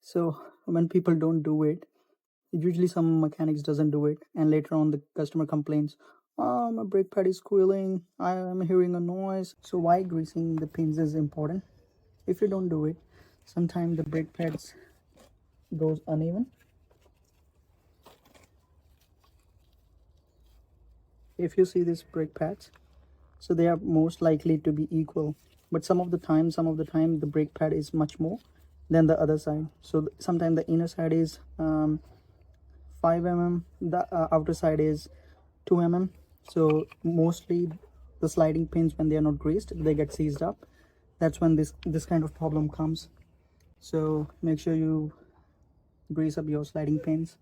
So when people don't do it, usually some mechanics doesn't do it, and later on the customer complains, oh, my brake pad is squealing, I am hearing a noise. So why greasing the pins is important? If you don't do it, sometimes the brake pads goes uneven. If you see these brake pads, so they are most likely to be equal, but some of the time the brake pad is much more than the other side. So sometimes the inner side is 5 mm, the outer side is 2 mm. So mostly the sliding pins, when they are not greased, they get seized up. That's when this kind of problem comes. So make sure you grease up your sliding pins.